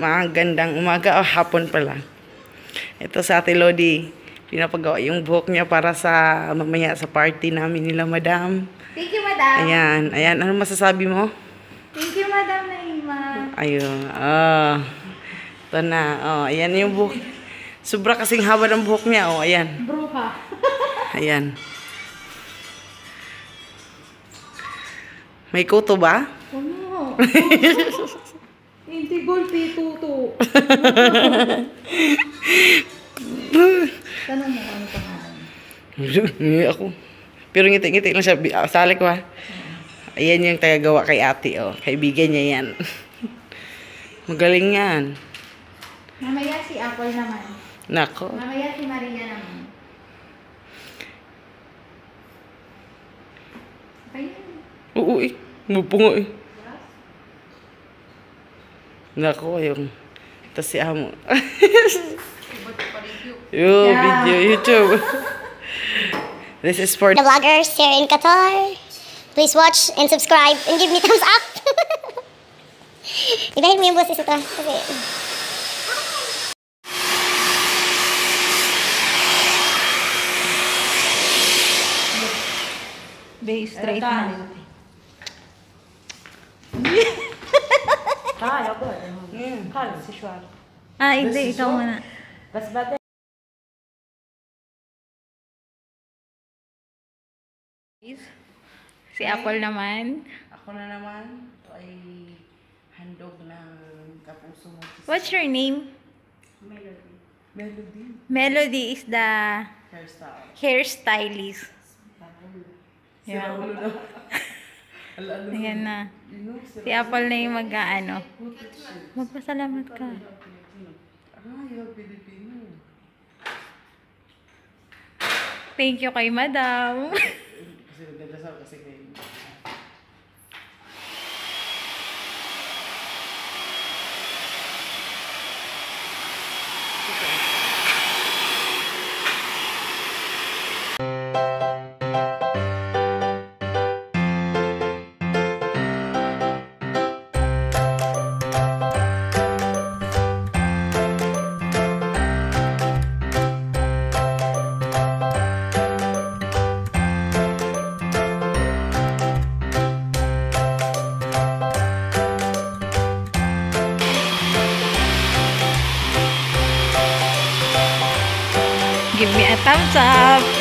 magandang umaga o hapon pala. Ito sa Ate Lodi, pinapagawa yung buhok niya para sa mamaya sa party namin nila, Madam. Thank you, Madam. Ayan, ayan. Ano masasabi mo? Thank you, Madam Naima. Ayun. Ito na. Ayan yung buhok. Sobra kasing haba ng buhok niya. Ayan. Bruha. Ayan. May kuto ba? Ano? Hindi gulpi, tuto. Tanong mo ano pangalan? Ako. Pero ngiti-ngiti lang siya. Salik ba? Ayan yung tagagawa kay ate. Kaibigan niya yan. Magaling yan. Mamaya si Apple naman. Nako. Mamaya si Maria naman. Ayun. Oo Mupungo Nako, yung ito si Amo. Video, YouTube. This is for the vloggers here in Qatar. Please watch and subscribe and give me thumbs up. Ibahin mo yung boses ito. Kasi... Base straight na. Hindi. Ikaw muna. Si Apple naman. Ako na naman. Ito ay handog ng kapuso mo. What's your name? Melody. Melody? Melody is the hairstylist. Yeah. Ayan na. Si Apple na yung mag-ano. Magpasalamat ka. Thank you kay Madam. Kasi nagdadasal kasi kayo. Give me a thumbs up.